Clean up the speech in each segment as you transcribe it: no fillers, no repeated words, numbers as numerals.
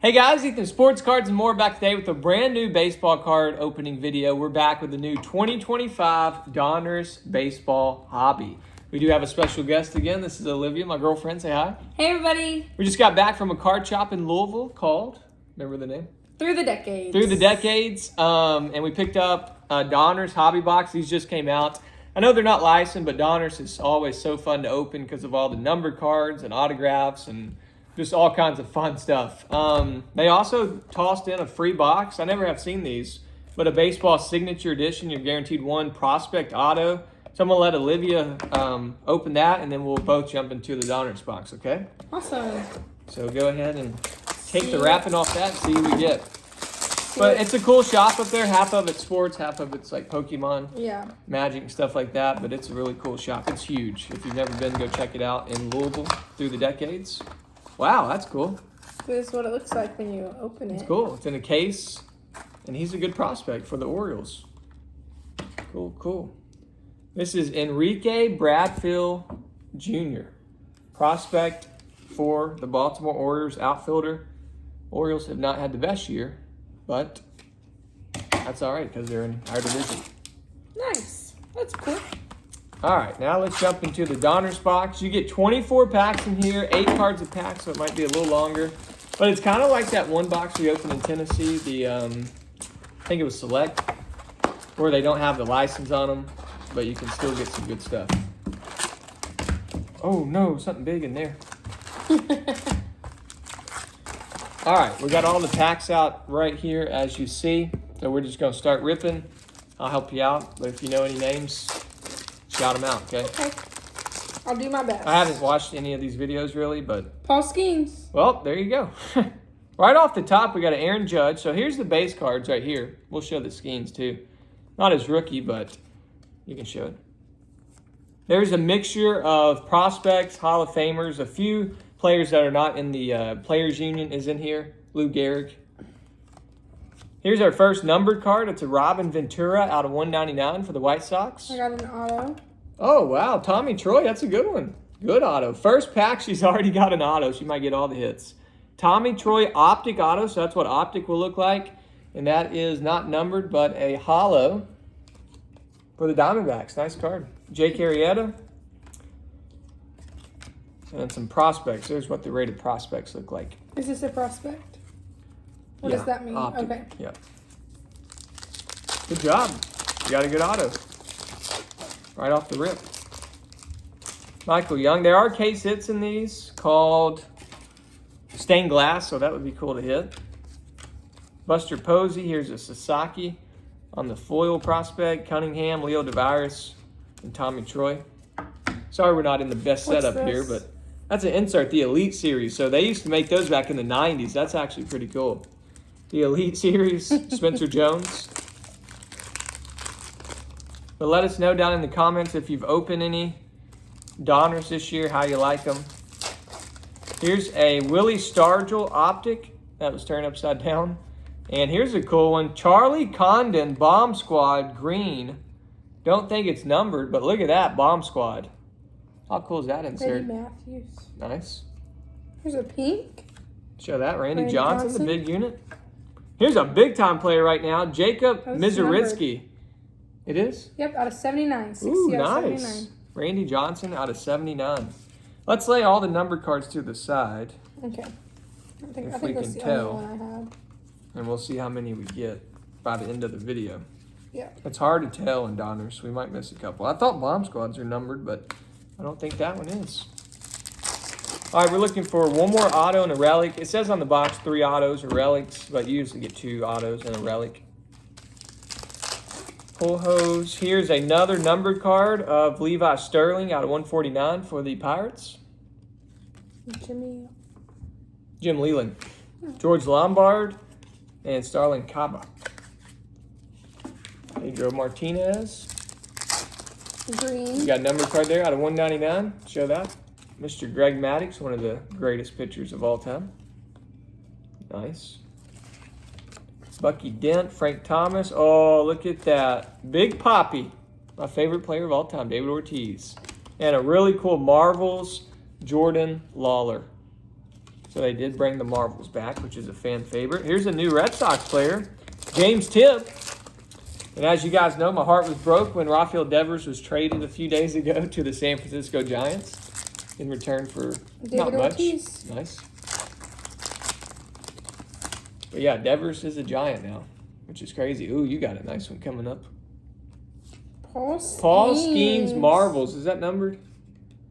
Hey guys, Ethan Sports Cards and more back today with a brand new baseball card opening video. We're back with the new 2025 Donruss Baseball Hobby. We do have a special guest again. This is Olivia, my girlfriend. Say hi. Hey everybody. We just got back from a card shop in Louisville called, remember the name? Through the Decades. Through the Decades. And we picked up a Donruss Hobby Box. These just came out. I know they're not licensed, but Donruss is always so fun to open because of all the numbered cards and autographs and just all kinds of fun stuff. They also tossed in a free box. I never have seen these, but a baseball signature edition. You're guaranteed one prospect auto. So I'm going to let Olivia open that, and then we'll both jump into the Donruss box, okay? Awesome. So go ahead and take the wrapping off that and see what we get. But it's a cool shop up there. Half of it's sports, half of it's like Pokemon, Magic, and stuff like that. But it's a really cool shop. It's huge. If you've never been, go check it out in Louisville Through the Decades. Wow, that's cool. This is what it looks like when you open it. It's cool. It's in a case, and he's a good prospect for the Orioles. Cool, cool. This is Enrique Bradfield Jr., prospect for the Baltimore Orioles, outfielder. Orioles have not had the best year, but that's all right because they're in our division. Nice. That's cool. All right, now let's jump into the Donruss box. You get 24 packs in here, 8 cards a pack, so it might be a little longer. But it's kind of like that one box we opened in Tennessee, the I think it was Select, where they don't have the license on them, but you can still get some good stuff. Oh no, something big in there. All right, we got all the packs out right here, as you see. So we're just gonna start ripping. I'll help you out, but if you know any names, shout them out, okay? Okay. I'll do my best. I haven't watched any of these videos really, but... Paul Skeens. Well, there you go. Right off the top, we got an Aaron Judge. So here's the base cards right here. We'll show the Skeens too. Not his rookie, but you can show it. There's a mixture of prospects, Hall of Famers, a few players that are not in the Players Union is in here. Lou Gehrig. Here's our first numbered card. It's a Robin Ventura out of 199 for the White Sox. I got an auto. Oh, wow. Tommy Troy, that's a good one. Good auto. First pack, she's already got an auto. She might get all the hits. Tommy Troy Optic auto, so that's what Optic will look like. And that is not numbered, but a hollow for the Diamondbacks. Nice card. Jake Arrieta. And some prospects. There's what the rated prospects look like. Is this a prospect? What does that mean? Optic. Okay. Yeah. Good job. You got a good auto. Right off the rip. Michael Young. There are case hits in these called stained glass, so that would be cool to hit. Buster Posey. Here's a Sasaki on the foil prospect. Cunningham, Leo DeViris, and Tommy Troy. Sorry we're not in the best setup here, but that's an insert, the Elite Series. So they used to make those back in the 90s. That's actually pretty cool. The Elite Series, Spencer Jones. But let us know down in the comments if you've opened any Donruss this year, how you like them. Here's a Willie Stargell Optic that was turned upside down. And here's a cool one, Charlie Condon Bomb Squad Green. Don't think it's numbered, but look at that, Bomb Squad. How cool is that insert? Eddie Matthews. Nice. Here's a pink. Show that, Randy Johnson, the big unit. Here's a big-time player right now, Jacob Mizaritsky. It is? Yep, out of 79. 60 Ooh, out of nice. 79. Randy Johnson out of 79. Let's lay all the numbered cards to the side. Okay. I think we that's can the tell. only one I had. And we'll see how many we get by the end of the video. Yeah. It's hard to tell in Donruss. We might miss a couple. I thought Bomb Squads are numbered, but I don't think that one is. All right, we're looking for one more auto and a relic. It says on the box 3 autos or relics, but you usually get 2 autos and a relic. Pull hose. Here's another numbered card of Levi Sterling out of 149 for the Pirates. Jim Leland. George Lombard and Starlin Caba. Pedro Martinez. Green. You got a numbered card there out of 199. Show that. Mr. Greg Maddux, one of the greatest pitchers of all time. Nice. Bucky Dent, Frank Thomas. Oh, look at that. Big Poppy. My favorite player of all time, David Ortiz. And a really cool Marvels, Jordan Lawler. So they did bring the marbles back, which is a fan favorite. Here's a new Red Sox player, James Tibb. And as you guys know, my heart was broke when Rafael Devers was traded a few days ago to the San Francisco Giants in return for not much. Ortiz. Nice. But yeah, Devers is a Giant now, which is crazy. Ooh, you got a nice one coming up. Paul Skeens Marvels. Is that numbered?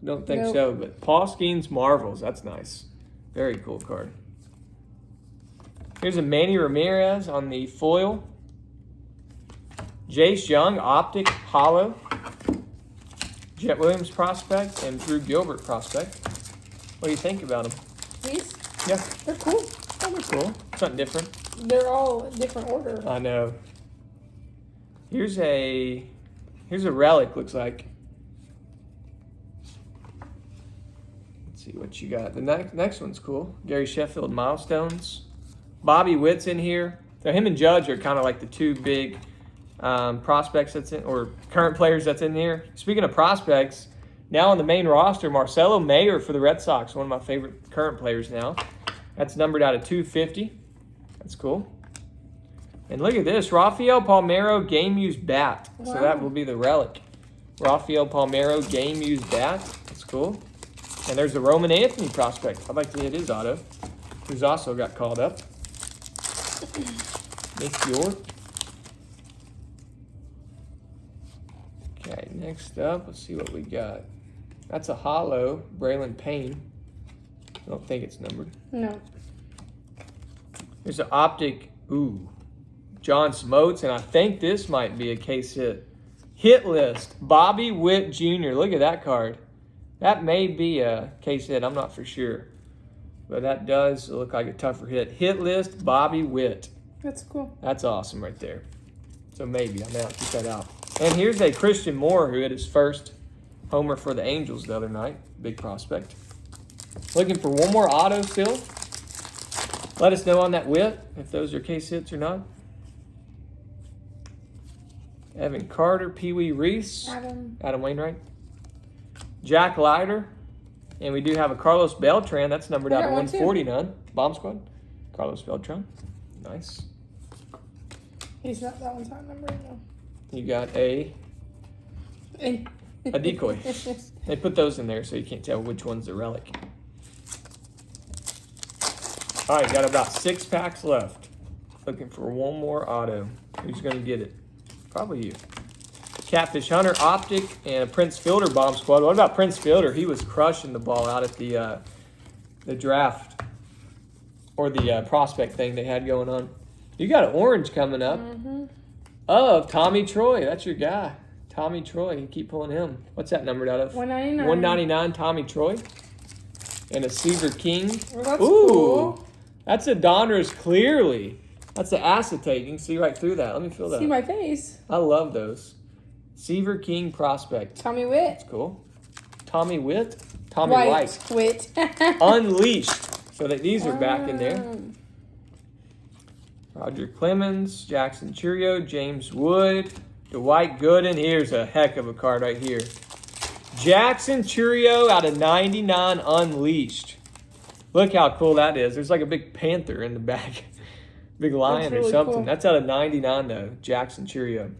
I don't think Nope. so, but Paul Skeens Marvels. That's nice. Very cool card. Here's a Manny Ramirez on the foil. Jace Young, Optic, Hollow. Jet Williams prospect and Drew Gilbert prospect. What do you think about them? These? Yeah, They're cool. they're cool. Something different. They're all in different order. I know. Here's a relic, looks like. Let's see what you got. The next one's cool. Gary Sheffield Milestones. Bobby Witt's in here. So him and Judge are kind of like the two big prospects that's in, or current players that's in here. Speaking of prospects, now on the main roster, Marcelo Mayer for the Red Sox, one of my favorite current players now. That's numbered out of 250. That's cool. And look at this, Rafael Palmeiro game used bat. Wow. So that will be the relic. Rafael Palmeiro game used bat. That's cool. And there's the Roman Anthony prospect. I'd like to hit his auto, who's also got called up. Nick York. Okay, next up, let's see what we got. That's a hollow, Braylon Payne. I don't think it's numbered. No. There's an optic, John Smotes, and I think this might be a case hit. Hit list, Bobby Witt Jr. Look at that card. That may be a case hit, I'm not for sure. But that does look like a tougher hit. Hit list, Bobby Witt. That's cool. That's awesome right there. So maybe, I may have to keep that out. And here's a Christian Moore who hit his first homer for the Angels the other night. Big prospect. Looking for one more auto still. Let us know on that Witt if those are case hits or not. Evan Carter, Pee Wee Reese, Adam Wainwright, Jack Leiter, and we do have a Carlos Beltran. That's numbered out of 149. Bomb Squad. Carlos Beltran. Nice. He's not, that one's not numbered, no. You got a decoy. They put those in there so you can't tell which one's the relic. All right, got about 6 packs left. Looking for one more auto. Who's going to get it? Probably you. Catfish Hunter, Optic, and a Prince Fielder Bomb Squad. What about Prince Fielder? He was crushing the ball out at the draft or the prospect thing they had going on. You got an orange coming up of Tommy Troy. That's your guy. Tommy Troy. You keep pulling him. What's that numbered out of? 199. 199 Tommy Troy. And a Seaver King. Well, that's cool. That's a Donruss clearly. That's the acetate. You can see right through that. Let me feel that. See my face. I love those. Seaver King prospect. Tommy Witt. That's cool. Tommy Witt? Tommy White. Witt. Unleashed. So that these are back in there. Roger Clemens, Jackson Churio, James Wood, Dwight Gooden. Here's a heck of a card right here. Jackson Churio out of 99 Unleashed. Look how cool that is. There's like a big panther in the back. Big lion really or something. cool. That's out of 99 though. Jackson Churio.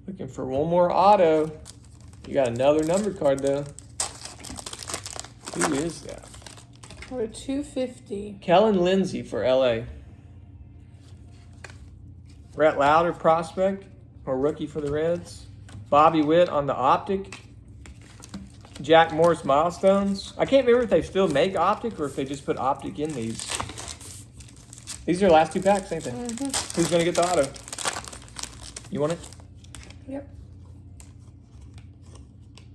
Looking for one more auto. You got another number card though. Who is that? We're 250. Kellen Lindsey for LA. Brett Lauder prospect or rookie for the Reds. Bobby Witt on the Optic. Jack Morris Milestones. I can't remember if they still make Optic or if they just put Optic in these. These are the last 2 packs, ain't they? Who's going to get the auto? You want it? Yep.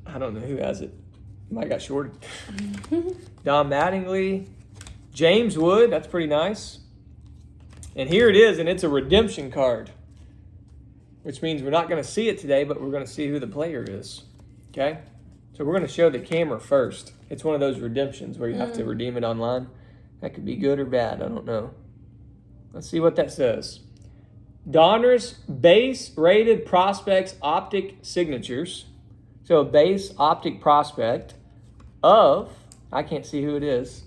I don't know who has it. Might got shorted. Don Mattingly. James Wood. That's pretty nice. And here it is, and it's a redemption card. Which means we're not going to see it today, but we're going to see who the player is. Okay? So we're going to show the camera first. It's one of those redemptions where you have to redeem it online. That could be good or bad. I don't know. Let's see what that says. Donruss base rated prospects optic signatures. So a base optic prospect of I can't see who it is.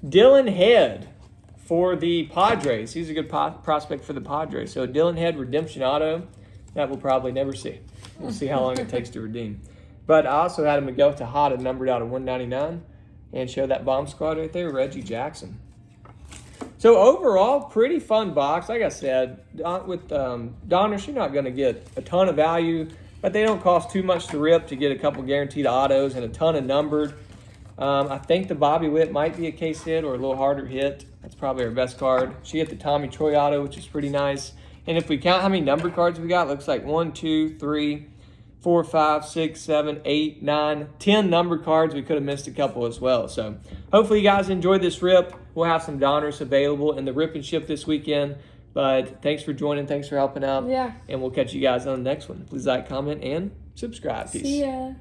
Dylan Head for the Padres. He's a good prospect for the Padres. So Dylan Head redemption auto. That we'll probably never see. We'll see how long it takes to redeem. But I also had a Miguel Tejada numbered out of 199 and show that bomb squad right there, Reggie Jackson. So overall, pretty fun box. Like I said, with Donruss, you're not going to get a ton of value, but they don't cost too much to rip to get a couple guaranteed autos and a ton of numbered. I think the Bobby Witt might be a case hit or a little harder hit. That's probably our best card. She hit the Tommy Troy auto, which is pretty nice. And if we count how many numbered cards we got, looks like 1, 2, 3, 4, 5, 6, 7, 8, 9, 10 numbered cards. We could have missed a couple as well. So hopefully you guys enjoyed this rip. We'll have some Donruss available in the rip and ship this weekend. But thanks for joining. Thanks for helping out. Yeah. And we'll catch you guys on the next one. Please like, comment, and subscribe. Peace. See ya.